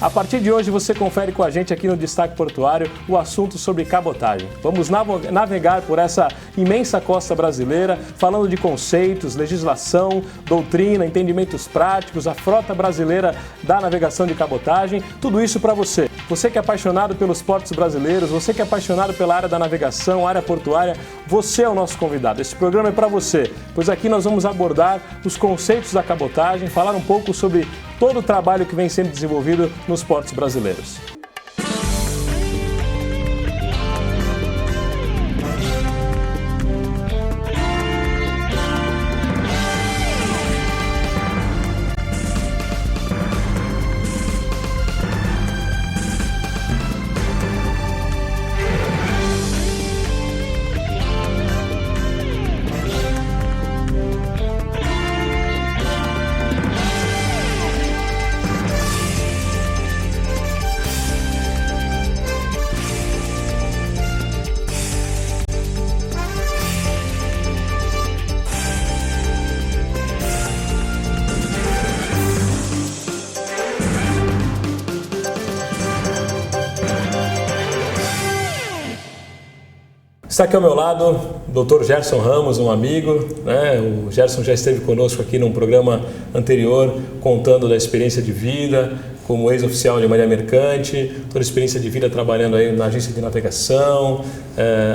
A partir de hoje você confere com a gente aqui no Destaque Portuário o assunto sobre cabotagem. Vamos navegar por essa imensa costa brasileira, falando de conceitos, legislação, doutrina, entendimentos práticos, a frota brasileira da navegação de cabotagem, tudo isso para você. Você que é apaixonado pelos portos brasileiros, você que é apaixonado pela área da navegação, área portuária, você é o nosso convidado. Esse programa é para você, pois aqui nós vamos abordar os conceitos da cabotagem, falar um pouco sobre todo o trabalho que vem sendo desenvolvido nos portos brasileiros. Está aqui ao meu lado o Dr. Gerson Ramos, um amigo, né? O Gerson já esteve conosco aqui num programa anterior, contando da experiência de vida, como ex-oficial de marinha mercante, toda a experiência de vida trabalhando aí na agência de navegação,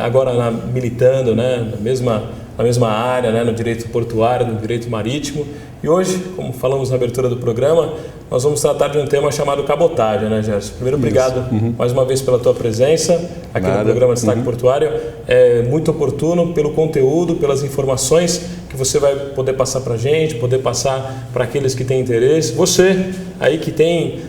agora militando, né? na mesma área, né? No direito portuário, no direito marítimo. E hoje, como falamos na abertura do programa, nós vamos tratar de um tema chamado cabotagem, né, Gerson? Primeiro, obrigado mais uma vez pela tua presença aqui no programa Destaque Portuário. É muito oportuno pelo conteúdo, pelas informações que você vai poder passar para a gente, poder passar para aqueles que têm interesse. Você aí que tem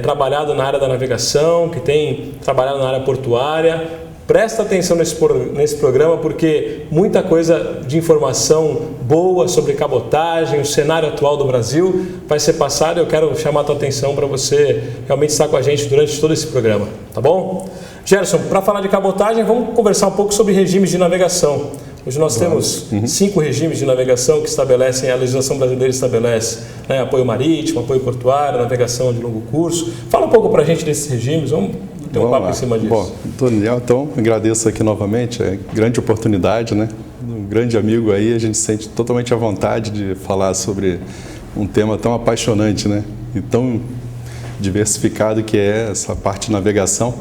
trabalhado na área da navegação, que tem trabalhado na área portuária, presta atenção nesse programa, porque muita coisa de informação boa sobre cabotagem, o cenário atual do Brasil vai ser passado. Eu quero chamar a tua atenção para você realmente estar com a gente durante todo esse programa, tá bom? Gerson, para falar de cabotagem, vamos conversar um pouco sobre regimes de navegação. Hoje nós temos 5 regimes de navegação que estabelecem, a legislação brasileira estabelece, né, apoio marítimo, apoio portuário, navegação de longo curso. Fala um pouco para a gente desses regimes, vamos ter um papo em cima disso. Bom, Daniel, então agradeço aqui novamente, é grande oportunidade, né? Um grande amigo aí, a gente se sente totalmente à vontade de falar sobre um tema tão apaixonante, né? E tão diversificado que é essa parte de navegação.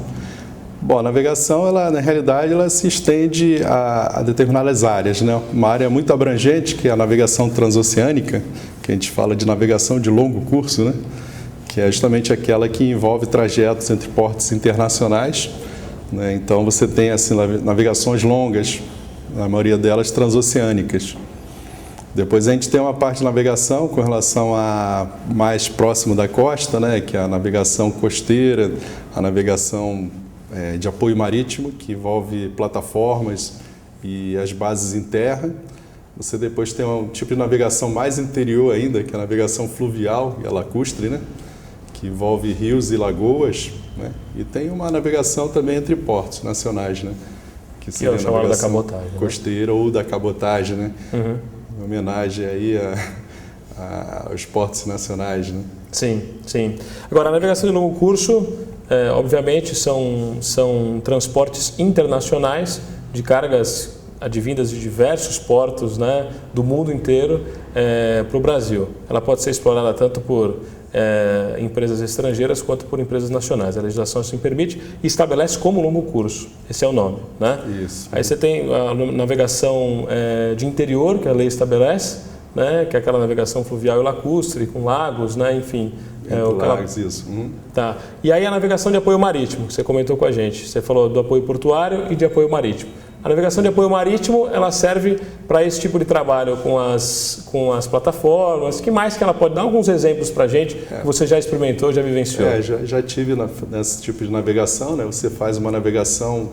Bom, a navegação, ela, na realidade, ela se estende a determinadas áreas, né? Uma área muito abrangente, que é a navegação transoceânica, que a gente fala de navegação de longo curso, né? Que é justamente aquela que envolve trajetos entre portos internacionais, né? Então, você tem assim, navegações longas, a maioria delas transoceânicas. Depois a gente tem uma parte de navegação com relação a mais próximo da costa, né? Que é a navegação costeira, a navegação de apoio marítimo, que envolve plataformas e as bases em terra. Você depois tem um tipo de navegação mais interior ainda, que é a navegação fluvial e lacustre, né? Que envolve rios e lagoas, né? E tem uma navegação também entre portos nacionais, né? Que seria a navegação da cabotagem, costeira, né? Ou da cabotagem, né? Em homenagem aí aos portos nacionais, né? Sim, sim. Agora, a navegação de longo curso, obviamente, são transportes internacionais de cargas advindas de diversos portos, né, do mundo inteiro para o Brasil. Ela pode ser explorada tanto por empresas estrangeiras quanto por empresas nacionais. A legislação assim permite e estabelece como longo curso. Esse é o nome, né? Isso. Aí você tem a navegação de interior, que a lei estabelece, né, que é aquela navegação fluvial e lacustre, com lagos, né, enfim. Lagos, isso. Tá. E aí a navegação de apoio marítimo, que você comentou com a gente. Você falou do apoio portuário e de apoio marítimo. A navegação de apoio marítimo, ela serve para esse tipo de trabalho com as plataformas. Que mais que ela pode dar alguns exemplos para a gente que você já experimentou, já vivenciou? Já tive nesse tipo de navegação, né? Você faz uma navegação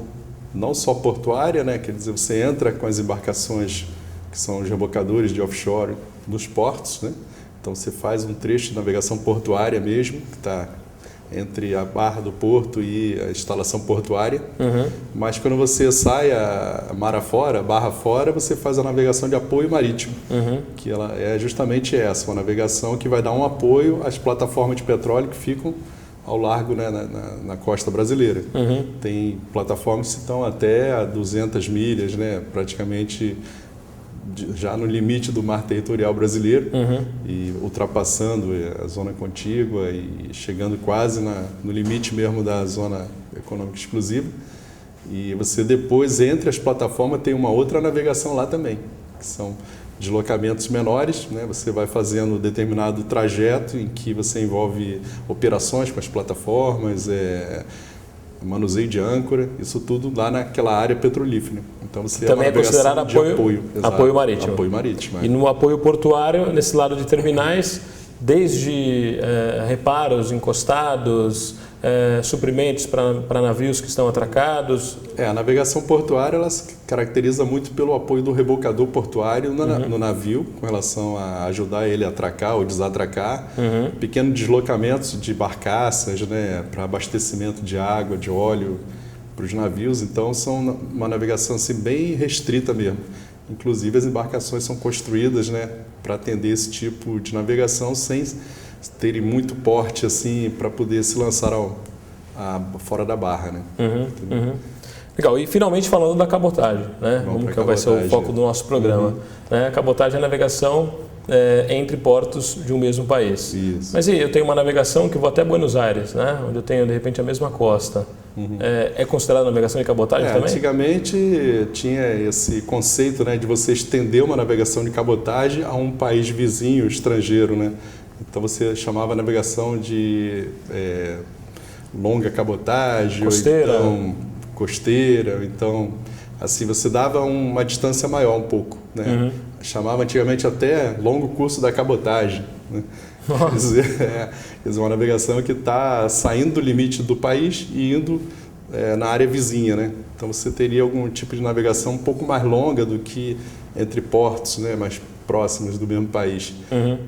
não só portuária, né? Quer dizer, você entra com as embarcações que são os rebocadores de offshore nos portos, né? Então você faz um trecho de navegação portuária mesmo, que está entre a barra do porto e a instalação portuária. Mas quando você sai a mar afora, barra fora, você faz a navegação de apoio marítimo, que ela é justamente essa, uma navegação que vai dar um apoio às plataformas de petróleo que ficam ao largo, né, na costa brasileira. Tem plataformas que estão até a 200 milhas, né, praticamente já no limite do mar territorial brasileiro e ultrapassando a zona contígua e chegando quase no limite mesmo da zona econômica exclusiva. E você depois, entre as plataformas, tem uma outra navegação lá também, que são deslocamentos menores, né? Você vai fazendo determinado trajeto em que você envolve operações com as plataformas, manuseio de âncora, isso tudo lá naquela área petrolífera. Então você também é considerado apoio marítimo. Apoio marítimo. E no apoio portuário, nesse lado de terminais, desde reparos encostados, suprimentos para navios que estão atracados. A navegação portuária ela se caracteriza muito pelo apoio do rebocador portuário no navio, com relação a ajudar ele a atracar ou desatracar, pequenos deslocamentos de barcaças, né, para abastecimento de água, de óleo para os navios. Então são uma navegação assim, bem restrita mesmo. Inclusive as embarcações são construídas, né, para atender esse tipo de navegação sem terem muito porte assim para poder se lançar fora da barra, né? Legal. E finalmente falando da cabotagem, né? Que vai ser o foco do nosso programa. Né? A cabotagem é a navegação entre portos de um mesmo país. Isso. Mas e eu tenho uma navegação que vou até Buenos Aires, né? Onde eu tenho de repente a mesma costa. É considerada navegação de cabotagem também? Antigamente tinha esse conceito, né, de você estender uma navegação de cabotagem a um país vizinho, estrangeiro, né? Então você chamava a navegação de longa cabotagem, costeira. Ou então costeira, então assim você dava uma distância maior um pouco, né? Chamava antigamente até longo curso da cabotagem, né? Quer dizer, uma navegação que está saindo do limite do país e indo na área vizinha, né? Então você teria algum tipo de navegação um pouco mais longa do que entre portos, né, mais próximos do mesmo país.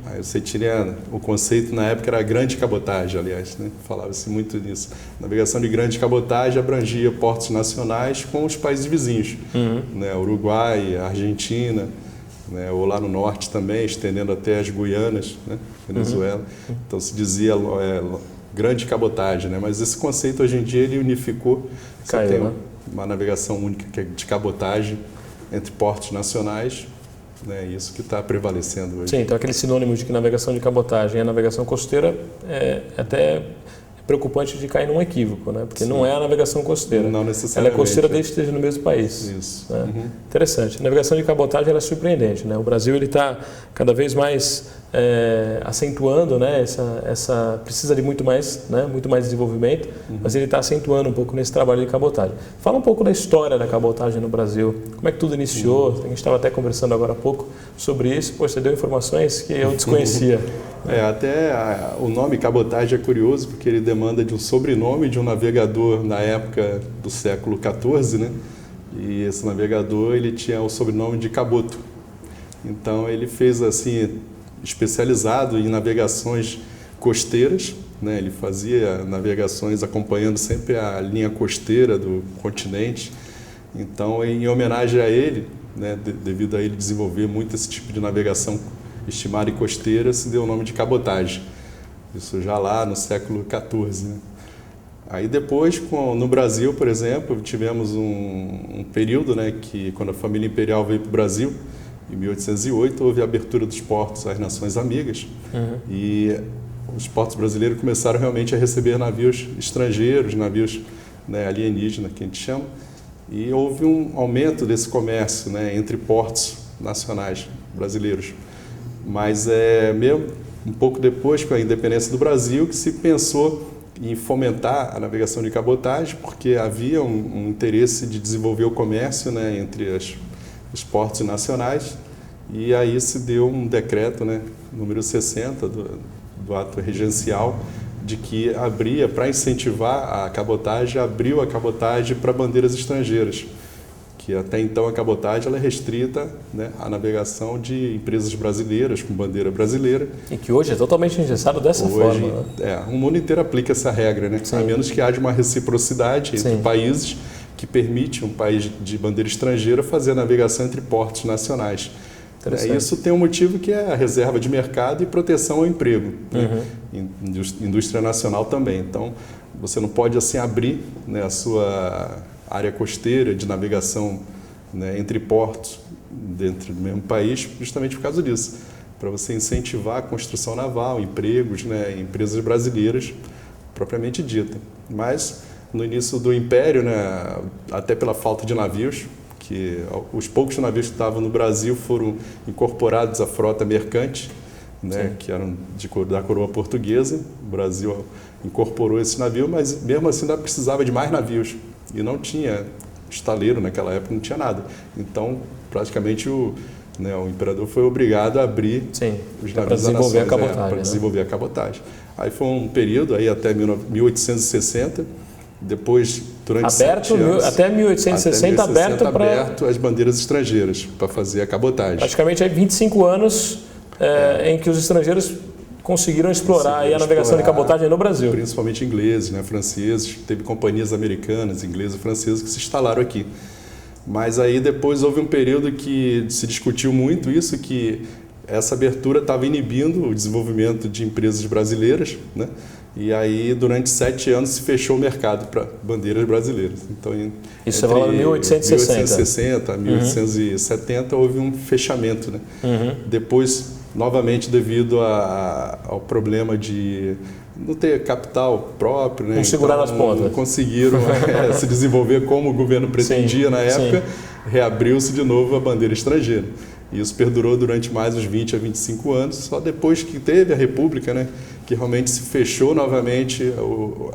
Aí você tinha o conceito na época era grande cabotagem, aliás, né? Falava-se muito disso. Navegação de grande cabotagem abrangia portos nacionais com os países vizinhos, né? Uruguai, Argentina, né? Ou lá no norte também, estendendo até as Guianas, né? Venezuela. Então se dizia grande cabotagem, né? Mas esse conceito hoje em dia ele unificou. Você tem uma navegação única que é de cabotagem entre portos nacionais, né? Isso que está prevalecendo hoje. Sim, então aquele sinônimo de que navegação de cabotagem é navegação costeira é até preocupante de cair num equívoco, né? Porque não é a navegação costeira. Não necessariamente. Ela é costeira desde que esteja no mesmo país. Isso. Né? Interessante. A navegação de cabotagem ela é surpreendente, né? O Brasil ele está cada vez mais acentuando, né? Essa precisa de muito mais desenvolvimento, mas ele está acentuando um pouco nesse trabalho de cabotagem. Fala um pouco da história da cabotagem no Brasil. Como é que tudo iniciou? A gente estava até conversando agora há pouco sobre isso. Poxa, você deu informações que eu desconhecia. O nome cabotagem é curioso porque ele demanda de um sobrenome de um navegador na época do século XIV, né? E esse navegador ele tinha o sobrenome de Caboto. Então ele fez assim especializado em navegações costeiras, né? Ele fazia navegações acompanhando sempre a linha costeira do continente. Então, em homenagem a ele, né, devido a ele desenvolver muito esse tipo de navegação estimada e costeira, se deu o nome de cabotagem. Isso já lá no século XIV. Né? Aí depois, no Brasil, por exemplo, tivemos um período, né, que quando a família imperial veio para o Brasil, em 1808, houve a abertura dos portos às nações amigas e os portos brasileiros começaram realmente a receber navios estrangeiros, navios, né, alienígenas, que a gente chama, e houve um aumento desse comércio, né, entre portos nacionais brasileiros. Mas mesmo um pouco depois, com a independência do Brasil, que se pensou em fomentar a navegação de cabotagem, porque havia um interesse de desenvolver o comércio, né, entre os portos nacionais, e aí se deu um decreto, né, número 60 do ato regencial, de que abria, para incentivar a cabotagem, abriu a cabotagem para bandeiras estrangeiras, que até então a cabotagem ela é restrita, né, à navegação de empresas brasileiras com bandeira brasileira. E que hoje é totalmente engessado dessa forma. Né? O mundo inteiro aplica essa regra, né? A menos que haja uma reciprocidade entre países que permite um país de bandeira estrangeira fazer a navegação entre portos nacionais. Isso tem um motivo que é a reserva de mercado e proteção ao emprego, né? Indústria nacional também. Então, você não pode assim abrir, né, a sua área costeira de navegação, né, entre portos dentro do mesmo país, justamente por causa disso, para você incentivar a construção naval, empregos, né, empresas brasileiras propriamente dita. Mas no início do Império, né, até pela falta de navios, que os poucos navios que estavam no Brasil foram incorporados à frota mercante, né, que eram da coroa portuguesa. O Brasil incorporou esse navio, mas mesmo assim ainda precisava de mais navios. E não tinha estaleiro naquela época, não tinha nada. Então, praticamente o imperador foi obrigado a abrir os navios para desenvolver a cabotagem. Para desenvolver a cabotagem. Aí foi um período aí até 1860, depois durante 7 anos, até 1860 aberto as bandeiras estrangeiras para fazer a cabotagem. Praticamente 25 anos em que os estrangeiros conseguiram explorar aí a navegação de cabotagem no Brasil. Principalmente ingleses, né, franceses, teve companhias americanas, inglesas, francesas que se instalaram aqui. Mas aí depois houve um período que se discutiu muito isso, que essa abertura estava inibindo o desenvolvimento de empresas brasileiras, né? E aí durante 7 anos se fechou o mercado para bandeiras brasileiras. Então, isso é falando de 1860 a 1870 houve um fechamento, né? Depois, novamente, devido ao problema de não ter capital próprio, né? Não segurar nas pontas. Não conseguiram se desenvolver como o governo pretendia na época, reabriu-se de novo a bandeira estrangeira. E isso perdurou durante mais uns 20 a 25 anos, só depois que teve a República, né, que realmente se fechou novamente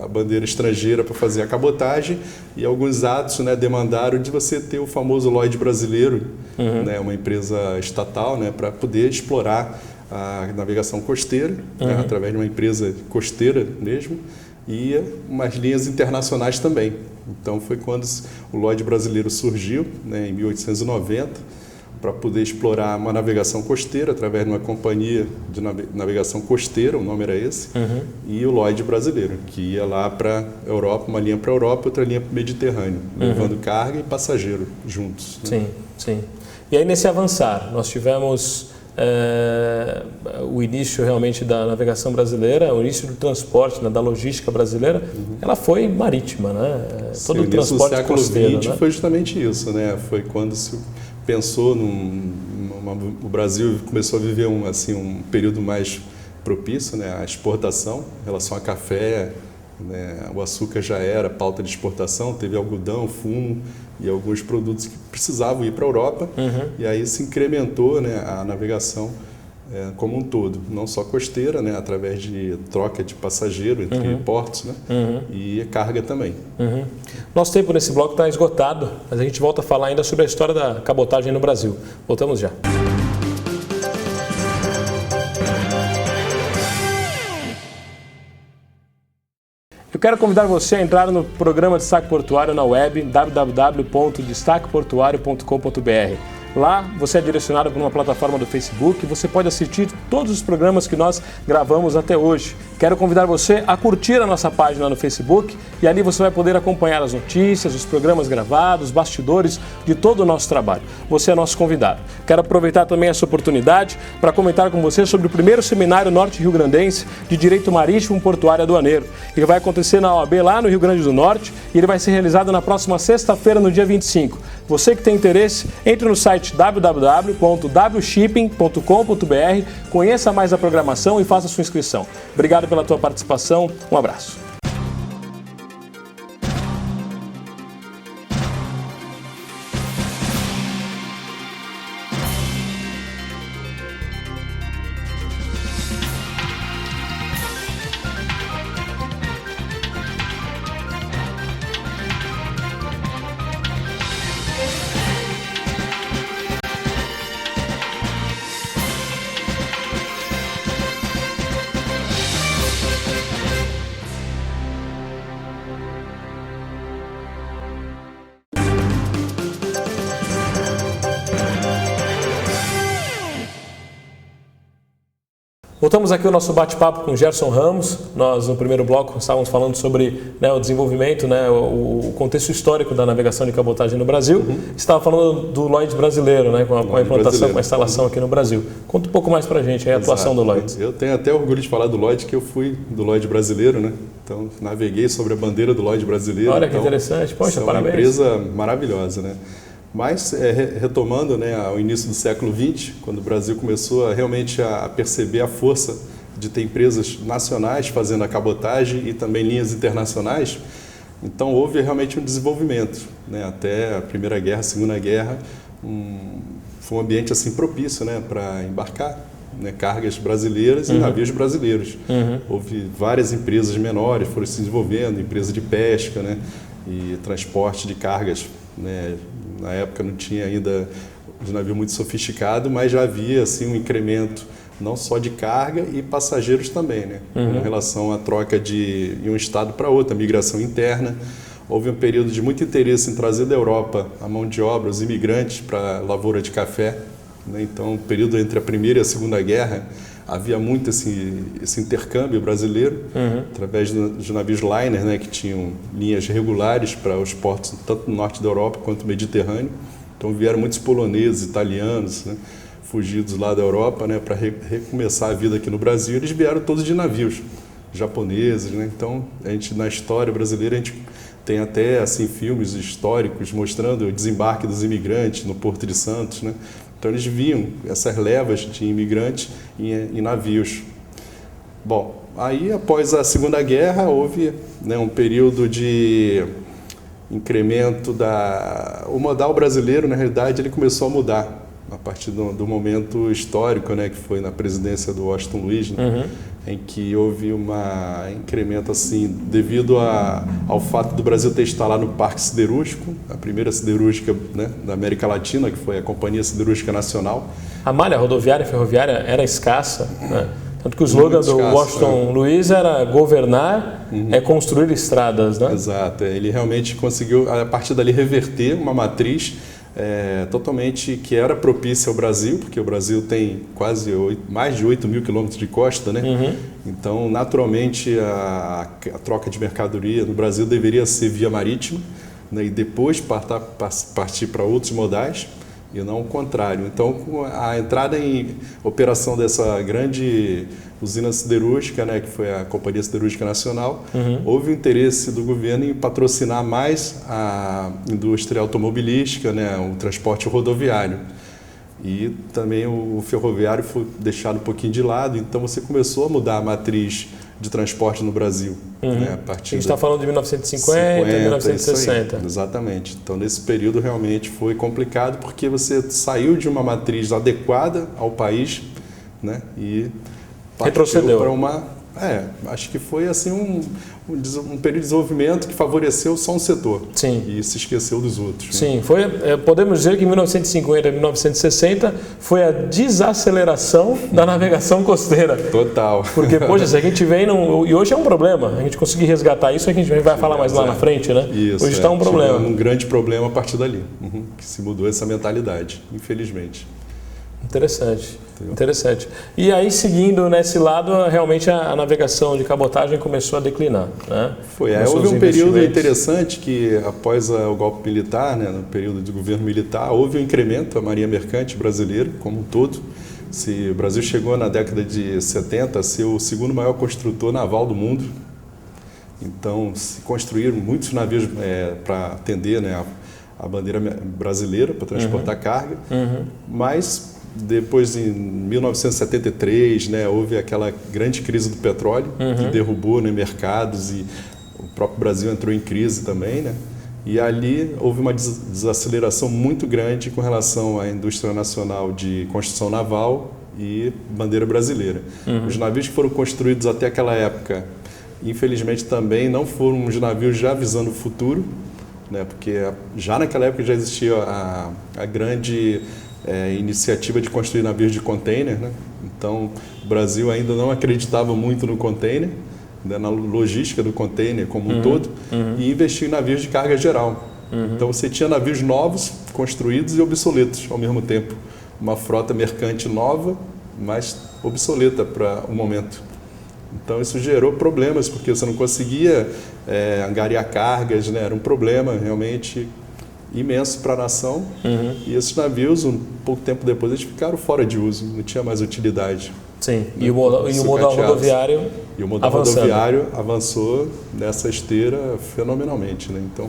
a bandeira estrangeira para fazer a cabotagem, e alguns atos, né, demandaram de você ter o famoso Lloyd brasileiro, né, uma empresa estatal, né, para poder explorar a navegação costeira, né, através de uma empresa costeira mesmo, e umas linhas internacionais também. Então foi quando o Lloyd brasileiro surgiu, né, em 1890, para poder explorar uma navegação costeira através de uma companhia de navegação costeira, o nome era esse, e o Lloyd brasileiro, que ia lá para a Europa, uma linha para a Europa, outra linha para o Mediterrâneo, levando carga e passageiro juntos. Né? Sim. E aí nesse avançar, nós tivemos o início realmente da navegação brasileira, o início do transporte, né, da logística brasileira, ela foi marítima, né? Todo o transporte costeiro. No século XX foi justamente isso, né? Foi quando se pensou o Brasil começou a viver um período mais propício, né, à exportação em relação a café, né, o açúcar já era pauta de exportação, teve algodão, fumo e alguns produtos que precisavam ir para a Europa, e aí se incrementou, né, a navegação como um todo, não só costeira, né, através de troca de passageiro entre portos, né, e carga também. Nosso tempo nesse bloco está esgotado, mas a gente volta a falar ainda sobre a história da cabotagem no Brasil. Voltamos já. Eu quero convidar você a entrar no programa Destaque Portuário na web www.destaqueportuario.com.br. Lá você é direcionado para uma plataforma do Facebook e você pode assistir todos os programas que nós gravamos até hoje. Quero convidar você a curtir a nossa página no Facebook e ali você vai poder acompanhar as notícias, os programas gravados, os bastidores de todo o nosso trabalho. Você é nosso convidado. Quero aproveitar também essa oportunidade para comentar com você sobre o primeiro seminário norte-rio-grandense de Direito Marítimo, Portuário e Aduaneiro. Ele vai acontecer na OAB lá no Rio Grande do Norte e ele vai ser realizado na próxima sexta-feira, no dia 25. Você que tem interesse, entre no site www.wshipping.com.br, conheça mais a programação e faça sua inscrição. Obrigado pela tua participação, um abraço. Voltamos aqui ao nosso bate-papo com o Gerson Ramos. Nós, no primeiro bloco, estávamos falando sobre o desenvolvimento, o contexto histórico da navegação de cabotagem no Brasil. Estava falando do Lloyd's brasileiro, com a implantação, com a instalação aqui no Brasil. Conta um pouco mais para a gente a atuação do Lloyd's. Eu tenho até orgulho de falar do Lloyd's, que eu fui do Lloyd's brasileiro, né? Então, naveguei sobre a bandeira do Lloyd's brasileiro. Olha que interessante. Poxa, parabéns. É uma empresa maravilhosa, né? Mas, retomando ao início do século XX, quando o Brasil começou realmente a perceber a força de ter empresas nacionais fazendo a cabotagem e também linhas internacionais, então houve realmente um desenvolvimento, né? Até a Primeira Guerra, a Segunda Guerra, foi um ambiente assim propício, né, para embarcar, né, cargas brasileiras e navios brasileiros. Houve várias empresas menores, foram se desenvolvendo, empresa de pesca, né, e transporte de cargas, né. Na época não tinha ainda os navios muito sofisticados, mas já havia assim, um incremento não só de carga e passageiros também, né? Com relação à troca de um estado para outro, a migração interna. Houve um período de muito interesse em trazer da Europa a mão de obra, os imigrantes para a lavoura de café, né? Então, o período entre a Primeira e a Segunda Guerra, havia muito esse intercâmbio brasileiro, através dos navios liner, né, que tinham linhas regulares para os portos tanto no norte da Europa quanto no Mediterrâneo. Então vieram muitos poloneses, italianos, né, fugidos lá da Europa, né, para recomeçar a vida aqui no Brasil. Eles vieram todos de navios japoneses, né? Então a gente, na história brasileira, a gente tem até assim filmes históricos mostrando o desembarque dos imigrantes no Porto de Santos, né? Então eles viam essas levas de imigrantes em navios. Bom, aí após a Segunda Guerra houve, né, um período de incremento o modal brasileiro, na realidade, ele começou a mudar a partir do momento histórico, né, que foi na presidência do Washington Luiz, né, em que houve um incremento assim devido ao fato do Brasil ter instalado o Parque Siderúrgico, a primeira siderúrgica, né, da América Latina, que foi a Companhia Siderúrgica Nacional. A malha rodoviária e ferroviária era escassa, né? Tanto que o slogan do Washington Luiz era governar é construir estradas, né? Exato, ele realmente conseguiu a partir dali reverter uma matriz totalmente que era propícia ao Brasil, porque o Brasil tem mais de 8 mil quilômetros de costa, né? Então, naturalmente, a troca de mercadoria no Brasil deveria ser via marítima, né? E depois partir para outros modais, e não o contrário. Então, com a entrada em operação dessa grande usina siderúrgica, né, que foi a Companhia Siderúrgica Nacional, houve o interesse do governo em patrocinar mais a indústria automobilística, né, o transporte rodoviário. E também o ferroviário foi deixado um pouquinho de lado, então você começou a mudar a matriz de transporte no Brasil. Né, a gente está falando de 1950, 1960. Exatamente. Então, nesse período, realmente foi complicado, porque você saiu de uma matriz adequada ao país, né, e retrocedeu para uma... acho que foi assim um período de desenvolvimento que favoreceu só um setor. Sim. E se esqueceu dos outros. Sim, né? Podemos dizer que em 1950 e 1960 foi a desaceleração da navegação costeira. Total. Porque, poxa, se a gente vem... E hoje é um problema. A gente conseguir resgatar isso, a gente vai falar mais lá na frente, né? Isso, hoje está um problema. Um grande problema a partir dali, que se mudou essa mentalidade, infelizmente. Interessante. E aí, seguindo nesse lado, realmente a navegação de cabotagem começou a declinar, né? Houve um período interessante que, após o golpe militar, né, no período de governo militar, houve um incremento da Marinha Mercante brasileira como um todo. O Brasil chegou na década de 70 a ser o segundo maior construtor naval do mundo. Então, se construíram muitos navios para atender, né, a bandeira brasileira, para transportar carga, mas... Depois, em 1973, né, houve aquela grande crise do petróleo, que derrubou, né, mercados, e o próprio Brasil entrou em crise também, né? E ali houve uma desaceleração muito grande com relação à indústria nacional de construção naval e bandeira brasileira. Os navios que foram construídos até aquela época, infelizmente também não foram os navios já visando o futuro, né, porque já naquela época já existia a grande... iniciativa de construir navios de container, né? Então, o Brasil ainda não acreditava muito no container, né, na logística do container como um todo, e investiu em navios de carga geral. Então, você tinha navios novos, construídos e obsoletos ao mesmo tempo. Uma frota mercante nova, mas obsoleta para o momento. Então isso gerou problemas, porque você não conseguia angariar cargas, né? Era um problema realmente imenso para a nação. E esses navios, pouco tempo depois, eles ficaram fora de uso, não tinha mais utilidade. Sim, e o modal rodoviário E o modal rodoviário avançou nessa esteira fenomenalmente, né? Então,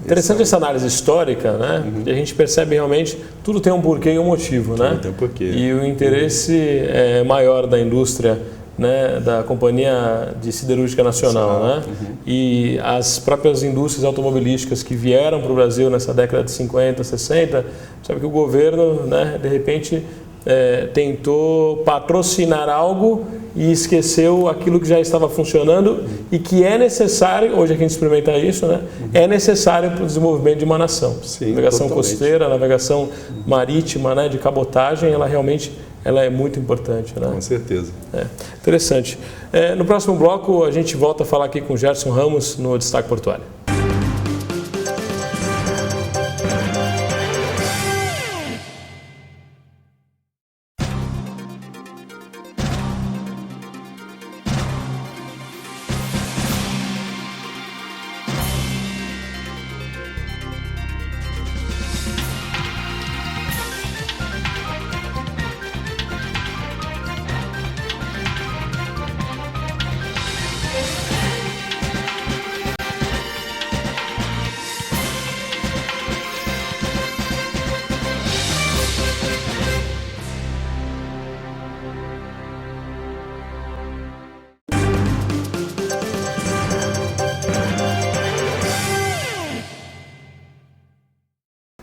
interessante essa análise histórica, né? E a gente percebe realmente tudo tem um porquê e um motivo, né? Tem um porquê. E o interesse maior da indústria, né, da Companhia de Siderúrgica Nacional, né? E as próprias indústrias automobilísticas que vieram para o Brasil nessa década de 50, 60, sabe que o governo, né, de repente tentou patrocinar algo e esqueceu aquilo que já estava funcionando e que é necessário, hoje a gente experimenta isso, né? É necessário para o desenvolvimento de uma nação. Sim, navegação totalmente. costeira, navegação marítima, né, de cabotagem, ela realmente é muito importante, né? Com certeza. Interessante. No próximo bloco a gente volta a falar aqui com o Gerson Ramos no Destaque Portuário.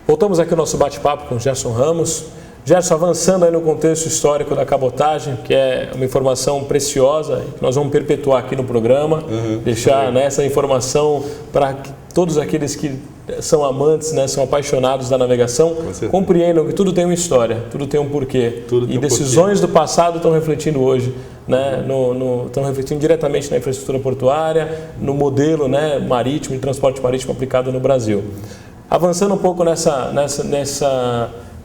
Voltamos aqui ao nosso bate-papo com o Gerson Ramos. Gerson, avançando aí no contexto histórico da cabotagem, que é uma informação preciosa, que nós vamos perpetuar aqui no programa, deixar essa informação para todos aqueles que são amantes, né, são apaixonados da navegação, compreendam que tudo tem uma história, tudo tem um porquê. E decisões do passado estão refletindo hoje, né, estão refletindo diretamente na infraestrutura portuária, no modelo, né, marítimo, de transporte marítimo aplicado no Brasil. Avançando um pouco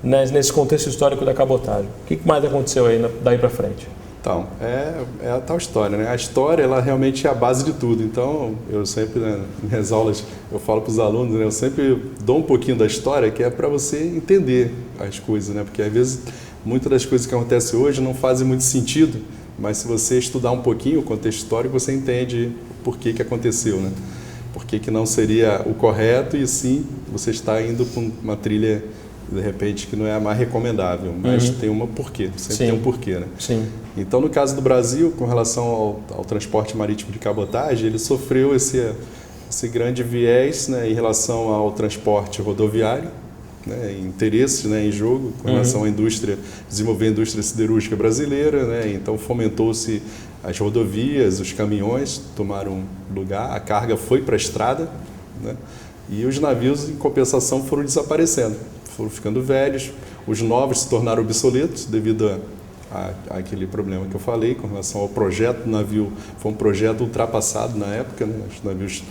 nesse contexto histórico da cabotagem, o que mais aconteceu aí daí para frente? Então, é a tal história, né? A história, ela realmente é a base de tudo. Então, eu sempre, né, nas minhas aulas, eu falo para os alunos, né, eu sempre dou um pouquinho da história, que é para você entender as coisas, né? Porque às vezes muitas das coisas que acontecem hoje não fazem muito sentido, mas se você estudar um pouquinho o contexto histórico, você entende por que aconteceu, né? Por que não seria o correto e sim você está indo para uma trilha, de repente, que não é a mais recomendável, mas tem um porquê, sempre tem um porquê, né? Sim. Então, no caso do Brasil, com relação ao transporte marítimo de cabotagem, ele sofreu esse grande viés, né, em relação ao transporte rodoviário, né, interesses, né, em jogo com relação à indústria, desenvolver a indústria siderúrgica brasileira, né, então fomentou-se as rodovias, os caminhões tomaram lugar, a carga foi para a estrada, né, e os navios, em compensação, foram desaparecendo, foram ficando velhos, os novos se tornaram obsoletos devido àquele problema que eu falei com relação ao projeto do navio. Foi um projeto ultrapassado na época, né, os navios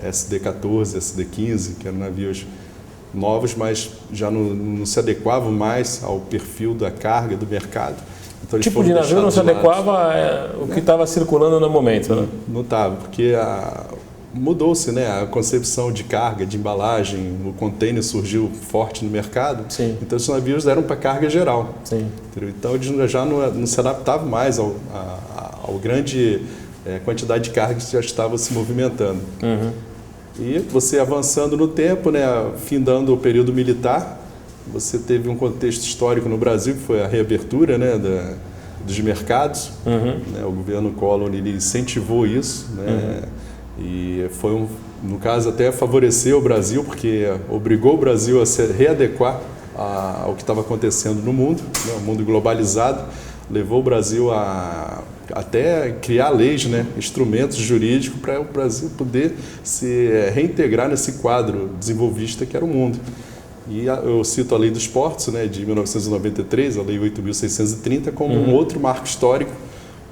SD-14, SD-15, que eram navios novos, mas já não se adequavam mais ao perfil da carga do mercado. Então, o tipo de navio não se adequava ao que estava circulando no momento, né? Não estava, porque mudou-se, né, a concepção de carga, de embalagem, o container surgiu forte no mercado. Sim. Então os navios eram para carga geral. Sim. Então eles já não se adaptavam mais ao grande quantidade de carga que já estava se movimentando. E você avançando no tempo, né, findando o período militar, você teve um contexto histórico no Brasil, que foi a reabertura, né, dos mercados. Né, o governo Collor ele incentivou isso, né, e foi no caso até favoreceu o Brasil, porque obrigou o Brasil a se readequar ao que estava acontecendo no mundo, né, o mundo globalizado, levou o Brasil até criar leis, né, instrumentos jurídicos para o Brasil poder se reintegrar nesse quadro desenvolvista que era o mundo. E eu cito a Lei dos Portos, né, de 1993, a Lei 8.630, como um outro marco histórico,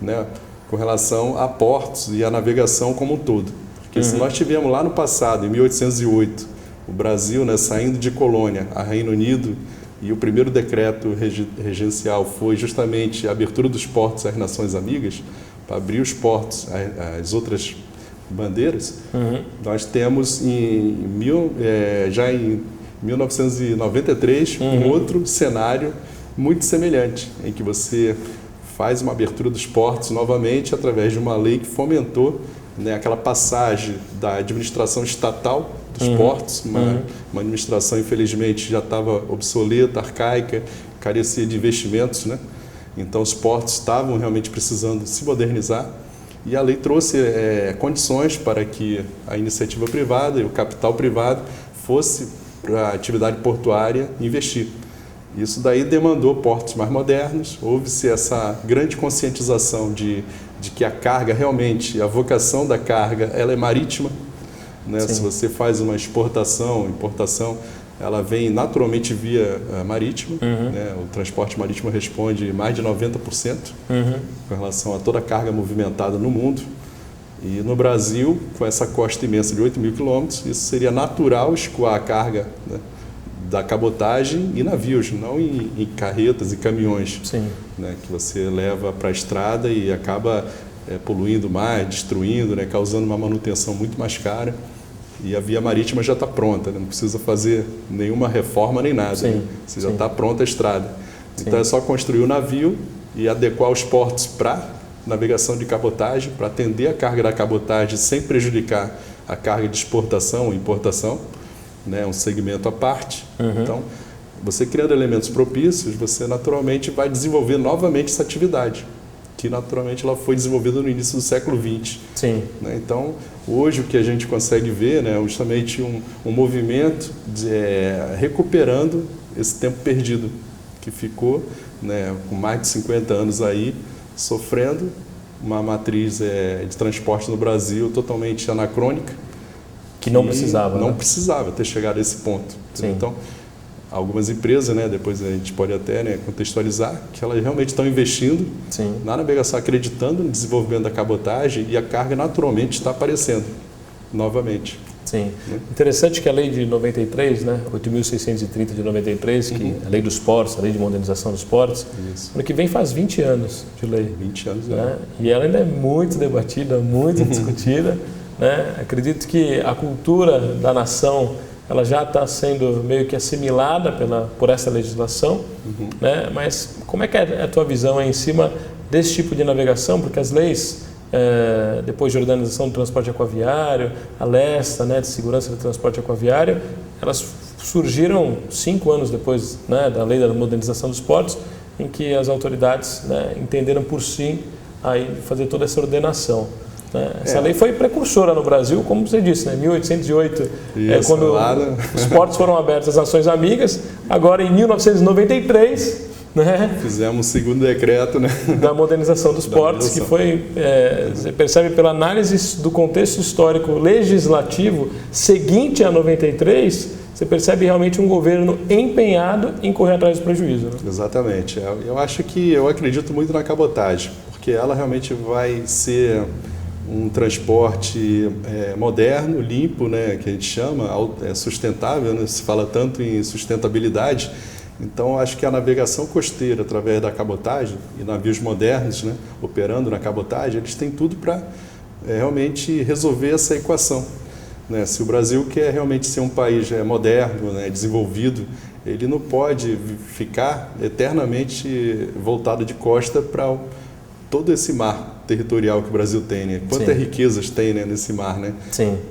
né, com relação a portos e a navegação como um todo. Porque se nós tivemos lá no passado, em 1808, o Brasil, né, saindo de colônia a Reino Unido, e o primeiro decreto regencial foi justamente a abertura dos portos às nações amigas, para abrir os portos às outras bandeiras. Nós temos já em 1993 um outro cenário muito semelhante, em que você faz uma abertura dos portos novamente através de uma lei que fomentou, né, aquela passagem da administração estatal dos portos, uma administração infelizmente já estava obsoleta, arcaica, carecia de investimentos, né? Então os portos estavam realmente precisando se modernizar e a lei trouxe condições para que a iniciativa privada e o capital privado fosse para a atividade portuária investir. Isso daí demandou portos mais modernos, houve-se essa grande conscientização de que a carga realmente, a vocação da carga, ela é marítima, né? Se você faz uma importação, ela vem naturalmente via marítima, né? O transporte marítimo responde mais de 90% com relação a toda a carga movimentada no mundo. E no Brasil, com essa costa imensa de 8.000 quilômetros, isso seria natural escoar a carga, né, da cabotagem e navios, não em carretas e caminhões, né, que você leva para a estrada e acaba poluindo mais, destruindo, né, causando uma manutenção muito mais cara. E a via marítima já está pronta, né, não precisa fazer nenhuma reforma nem nada, né, você já está pronta a estrada. Então é só construir o navio e adequar os portos para navegação de cabotagem, para atender a carga da cabotagem sem prejudicar a carga de exportação ou importação, né, um segmento à parte. Então, você criando elementos propícios, você naturalmente vai desenvolver novamente essa atividade, que naturalmente ela foi desenvolvida no início do século XX. Né? Então, hoje o que a gente consegue ver, né, é justamente um movimento recuperando esse tempo perdido, que ficou, né, com mais de 50 anos aí, sofrendo uma matriz de transporte no Brasil totalmente anacrônica, que não precisava. Não precisava ter chegado a esse ponto. Então, algumas empresas, né, depois a gente pode até, né, contextualizar, que elas realmente estão investindo na navegação, acreditando no desenvolvimento da cabotagem, e a carga naturalmente está aparecendo novamente. Interessante que a lei de 93, né, 8.630 de 93, que a lei dos portos, a lei de modernização dos portos, ano que vem faz 20 anos de lei. 20 anos, né? E ela ainda é muito debatida, muito discutida. Né? Acredito que a cultura da nação ela já está sendo meio que assimilada por essa legislação, né? Mas como é que é a tua visão aí em cima desse tipo de navegação? Porque as leis, depois de organização do transporte aquaviário, a LESTA, né, de segurança do transporte aquaviário, elas surgiram 5 anos depois, né, da lei da modernização dos portos, em que as autoridades, né, entenderam por si aí fazer toda essa ordenação. Essa lei foi precursora no Brasil, como você disse, né? 1808, quando os portos foram abertos às nações amigas. Agora, em 1993, né? Fizemos o segundo decreto, né, da modernização dos portos, que foi, você percebe pela análise do contexto histórico legislativo seguinte a 93, você percebe realmente um governo empenhado em correr atrás do prejuízo. Né? Exatamente. Eu acredito muito na cabotagem, porque ela realmente vai ser um transporte moderno, limpo, né, que a gente chama, sustentável, né, se fala tanto em sustentabilidade. Então, acho que a navegação costeira, através da cabotagem, e navios modernos, né, operando na cabotagem, eles têm tudo para realmente resolver essa equação. Né? Se o Brasil quer realmente ser um país moderno, né, desenvolvido, ele não pode ficar eternamente voltado de costa para todo esse mar territorial que o Brasil tem, né? Quantas riquezas tem, né, nesse mar, né?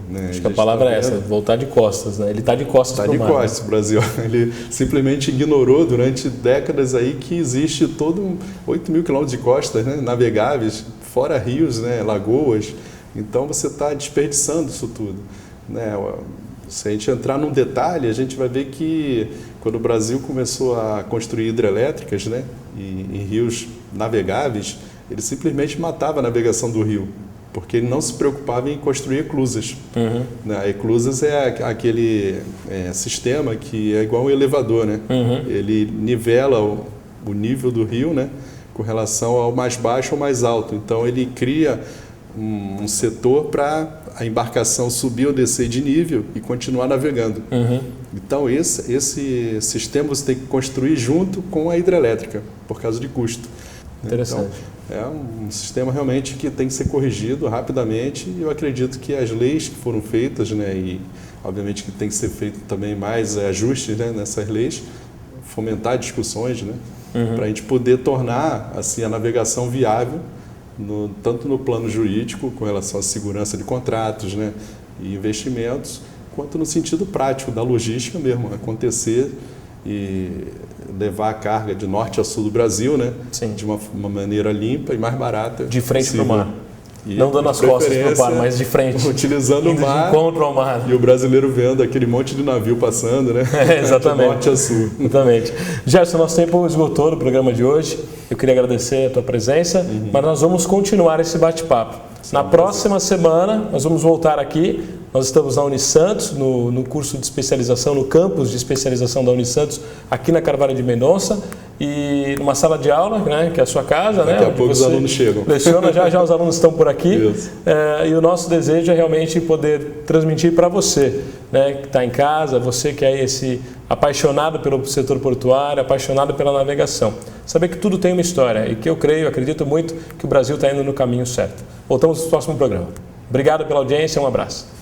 Né? Acho que a palavra é essa, voltar de costas, né? Ele está de costas para o mar. Está de costas, o Brasil. Ele simplesmente ignorou durante décadas aí que existe todo 8.000 quilômetros de costas, né, navegáveis, fora rios, né, lagoas. Então você está desperdiçando isso tudo, né? Se a gente entrar num detalhe, a gente vai ver que quando o Brasil começou a construir hidrelétricas, né, em rios navegáveis, ele simplesmente matava a navegação do rio, porque ele não se preocupava em construir eclusas. Né? Eclusas é aquele sistema que é igual um elevador, né? Ele nivela o nível do rio, né, com relação ao mais baixo ou mais alto. Então ele cria um setor para a embarcação subir ou descer de nível e continuar navegando. Então, esse sistema você tem que construir junto com a hidrelétrica, por causa de custo. Interessante. Então, é um sistema realmente que tem que ser corrigido rapidamente, e eu acredito que as leis que foram feitas, né, e obviamente que tem que ser feito também mais ajustes, né, nessas leis, fomentar discussões, né, para a gente poder tornar assim, a navegação viável, tanto no plano jurídico, com relação à segurança de contratos, né, e investimentos, quanto no sentido prático da logística mesmo, acontecer e levar a carga de norte a sul do Brasil, né, de uma maneira limpa e mais barata. De frente para o mar. E não dando as costas para o mar, mas de frente. Utilizando o mar. De encontro ao mar. E o brasileiro vendo aquele monte de navio passando, né? Exatamente. De norte a sul. Exatamente. Gerson, nosso tempo esgotou no programa de hoje. Eu queria agradecer a tua presença, mas nós vamos continuar esse bate-papo. Na próxima semana, nós vamos voltar aqui. Nós estamos na Unisantos, no curso de especialização, no campus de especialização da Unisantos, aqui na Carvalho de Mendonça, e numa sala de aula, né, que é a sua casa. Daqui a pouco os alunos chegam. Leciona, já os alunos estão por aqui. E o nosso desejo é realmente poder transmitir para você, né, que está em casa, você que é esse apaixonado pelo setor portuário, apaixonado pela navegação. Saber que tudo tem uma história e que eu acredito muito que o Brasil está indo no caminho certo. Voltamos no próximo programa. Obrigado pela audiência, um abraço.